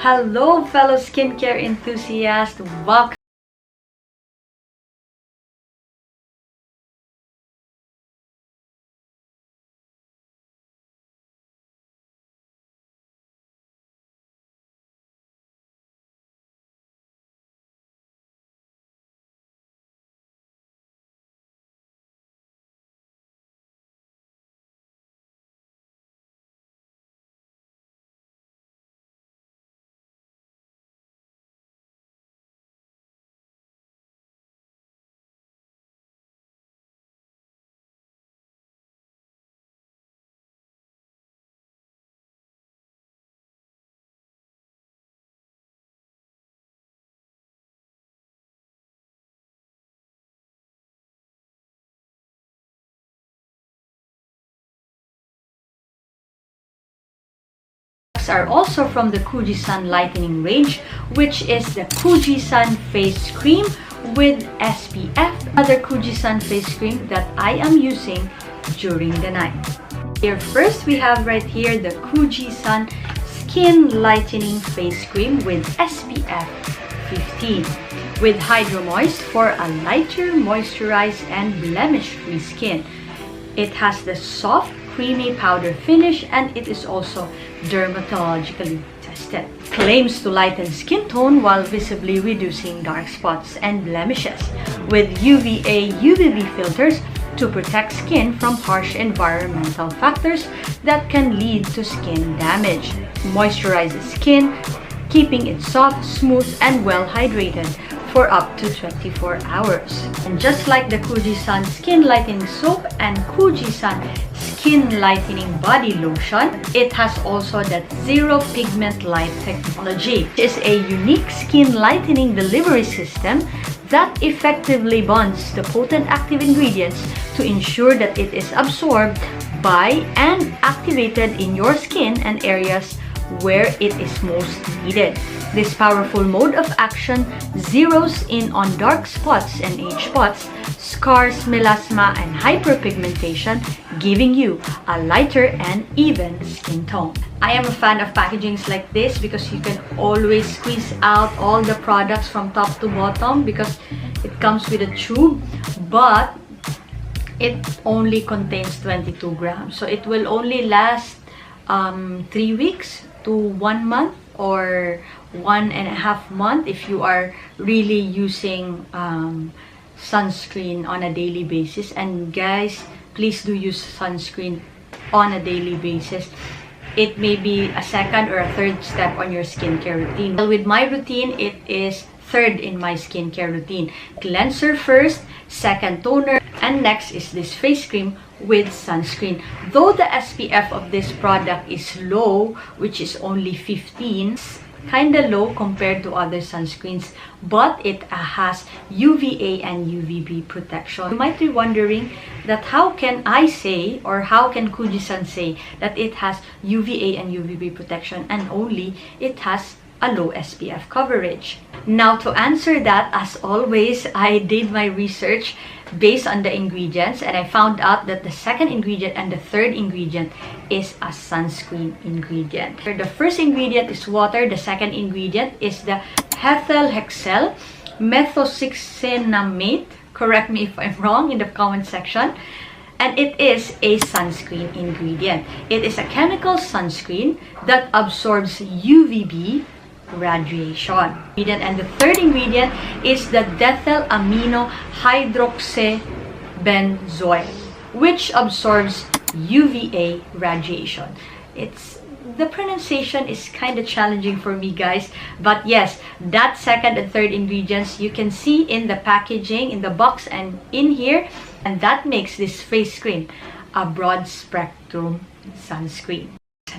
Hello fellow skincare enthusiasts, welcome are also from the Kojie San Lightening range, which is the Kojie San face cream with SPF. Another Kojie San face cream that I am using during the night. Here first we have right here the Kojie San Skin Lightening face cream with SPF 15 with Hydro Moist for a lighter, moisturized and blemish-free skin. It has the soft creamy powder finish and it is also dermatologically tested. Claims to lighten skin tone while visibly reducing dark spots and blemishes with UVA UVB filters to protect skin from harsh environmental factors that can lead to skin damage. Moisturizes skin, keeping it soft, smooth and well hydrated for up to 24 hours. And just like the Kojie San Skin Lightening Soap and Kojie San Skin Lightening Body Lotion, it has also that Zero Pigment Light technology, which is a unique skin lightening delivery system that effectively bonds the potent active ingredients to ensure that it is absorbed by and activated in your skin and areas where it is most needed. This powerful mode of action zeroes in on dark spots and age spots, scars, melasma, and hyperpigmentation, giving you a lighter and even skin tone. I am a fan of packagings like this because you can always squeeze out all the products from top to bottom because it comes with a tube, but it only contains 22 grams. So it will only last 3 weeks to 1 month or 1.5 months if you are really using sunscreen on a daily basis. And guys, please do use sunscreen on a daily basis. It may be a second or a third step on your skincare routine. Well, with my routine, it is third in my skincare routine. Cleanser first, second toner, and next is this face cream with sunscreen. Though the SPF of this product is low, which is only 15, kinda low compared to other sunscreens, but it has UVA and UVB protection. You might be wondering that how can I say, or how can Kojie San say that it has UVA and UVB protection and only it has a low SPF coverage? Now, to answer that, as always, I did my research based on the ingredients and I found out that the second ingredient and the third ingredient is a sunscreen ingredient. The first ingredient is water. The second ingredient is the ethyl hexyl methoxycinnamate. Correct me if I'm wrong in the comment section. And it is a sunscreen ingredient. It is a chemical sunscreen that absorbs UVB radiation. And the third ingredient is the dethyl amino hydroxybenzoyl, which absorbs UVA radiation. The pronunciation is kind of challenging for me, guys, but yes, that second and third ingredients you can see in the packaging, in the box and in here, and that makes this face cream a broad spectrum sunscreen.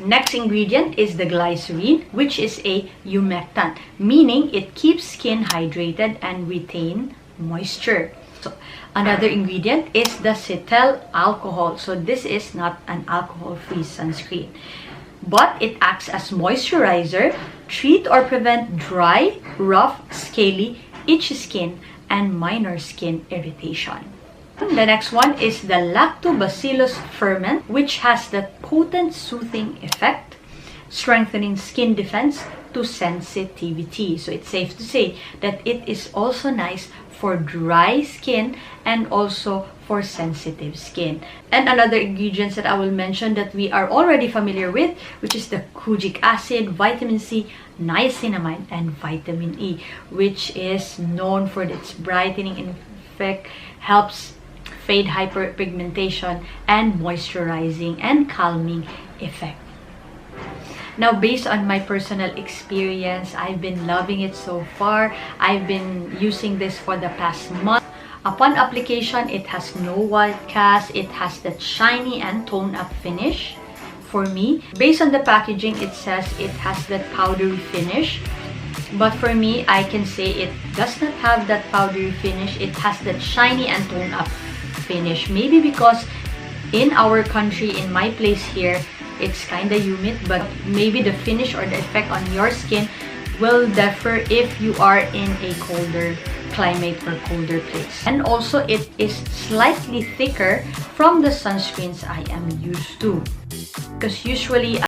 Next ingredient is the glycerin, which is a humectant, meaning it keeps skin hydrated and retain moisture. So another ingredient is the cetyl alcohol. So this is not an alcohol-free sunscreen, but it acts as moisturizer, treat or prevent dry, rough, scaly, itchy skin, and minor skin irritation. The next one is the lactobacillus ferment, which has the potent soothing effect. strengthening skin defense to sensitivity. So it's safe to say that it is also nice for dry skin and also for sensitive skin. And another ingredients that I will mention that we are already familiar with, which is the kojic acid, vitamin C, niacinamide, and vitamin E, which is known for its brightening effect, helps fade hyperpigmentation, and moisturizing and calming effect. Now, based on my personal experience, I've been loving it so far. I've been using this for the past month. Upon application, it has no white cast. It has that shiny and toned up finish for me. Based on the packaging, it says it has that powdery finish. But for me, I can say it does not have that powdery finish. It has that shiny and toned up finish. Maybe because in our country, in my place here, it's kind of humid, but maybe the finish or the effect on your skin will differ if you are in a colder climate or colder place. And also, it is slightly thicker from the sunscreens I am used to, because usually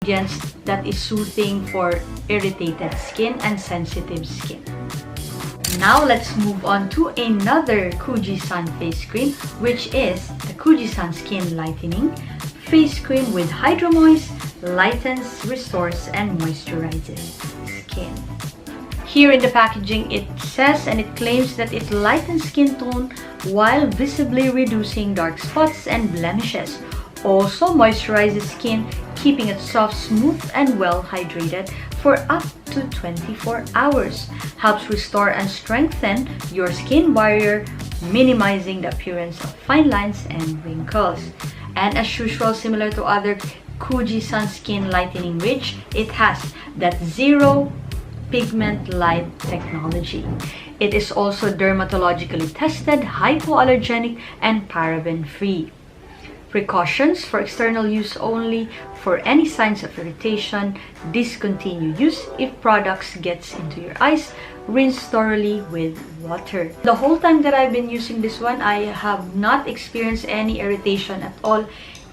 ingredients that is soothing for irritated skin and sensitive skin. Now let's move on to another Kojie San face cream, which is the Kojie San Skin Lightening Face Cream with Hydro Moist, lightens, restores, and moisturizes skin. Here in the packaging, it says and it claims that it lightens skin tone while visibly reducing dark spots and blemishes. Also moisturizes skin, keeping it soft, smooth, and well hydrated for up to 24 hours. Helps restore and strengthen your skin barrier, minimizing the appearance of fine lines and wrinkles. And as usual, similar to other Kojie San Skin Lightening Rich, it has that zero pigment light technology. It is also dermatologically tested, hypoallergenic, and paraben free. Precautions: for external use only. For any signs of irritation, discontinue use. If products gets into your eyes, rinse thoroughly with water. The whole time that I've been using this one, I have not experienced any irritation at all.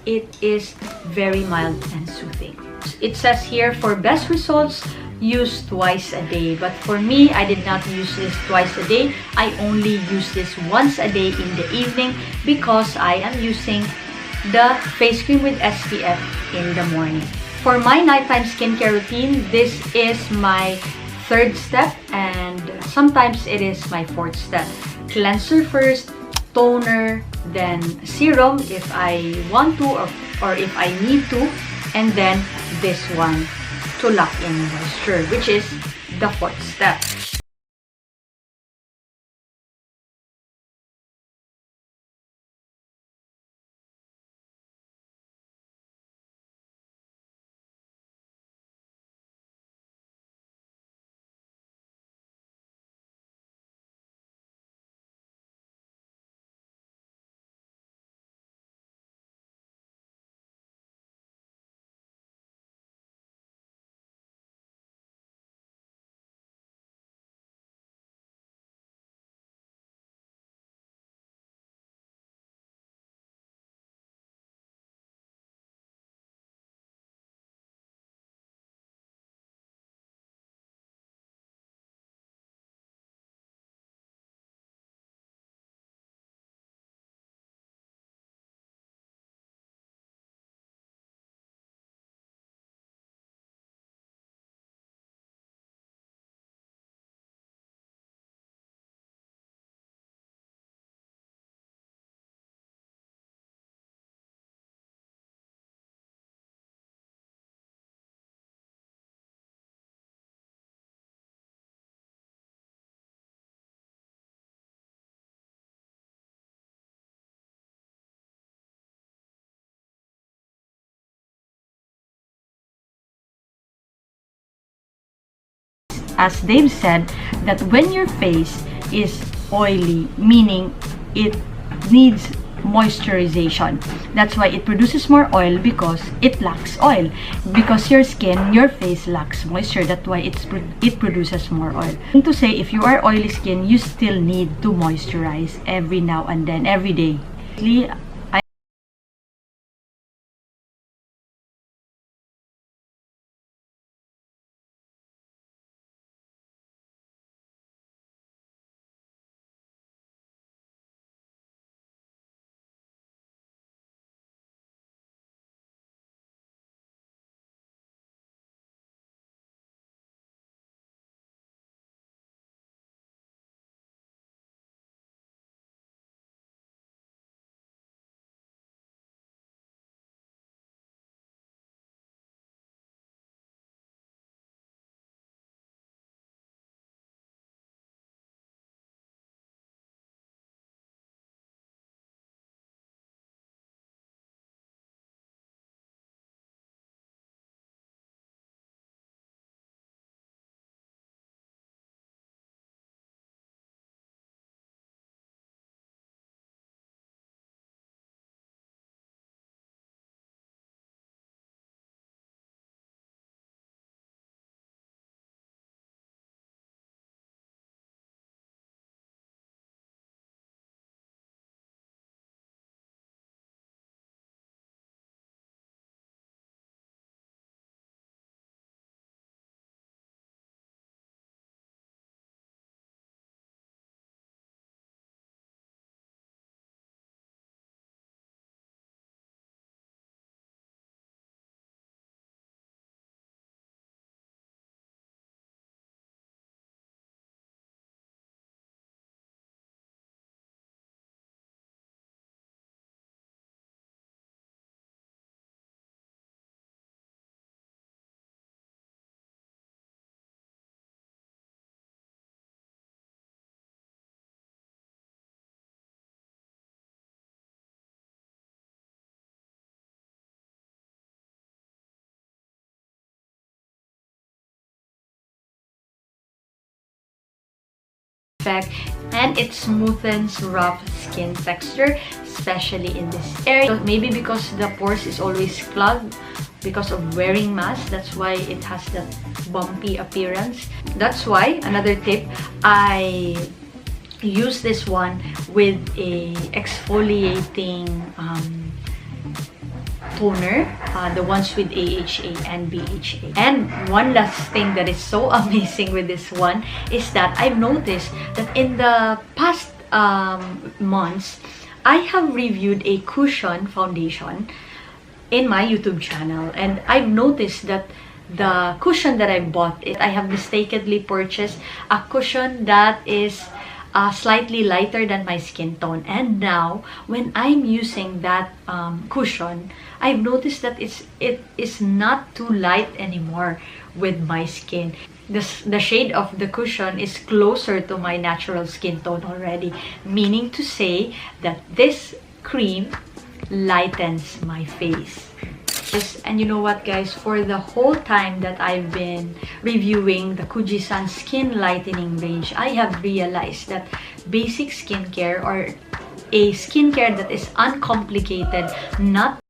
It is very mild and soothing. It says here, for best results, use twice a day. But for me, I did not use this twice a day. I only use this once a day in the evening because I am using the face cream with SPF in the morning. For my nighttime skincare routine, this is my third step and sometimes it is my fourth step. Cleanser first, toner, then serum if I want to or if I need to, and then this one to lock in moisture, which is the fourth step. as they've said, that when your face is oily, meaning it needs moisturization. That's why it produces more oil, because it lacks oil. Because your skin, your face lacks moisture. That's why it produces more oil. And to say, if you are oily skin, you still need to moisturize every now and then, every day. Effect, and it smoothens rough skin texture, especially in this area. Maybe because the pores is always clogged because of wearing mask, that's why it has that bumpy appearance. That's why, another tip, I use this one with a exfoliating toner, the ones with AHA and BHA. And one last thing that is so amazing with this one is that I've noticed that in the past months, I have reviewed a cushion foundation in my YouTube channel, and I've noticed that the cushion that I bought, I have mistakenly purchased a cushion that is slightly lighter than my skin tone. And now when I'm using that cushion, I've noticed that it is not too light anymore with my skin. The shade of the cushion is closer to my natural skin tone already, meaning to say that this cream lightens my face. And you know what, guys, for the whole time that I've been reviewing the Kojie San skin lightening range, I have realized that basic skincare, or a skincare that is uncomplicated, not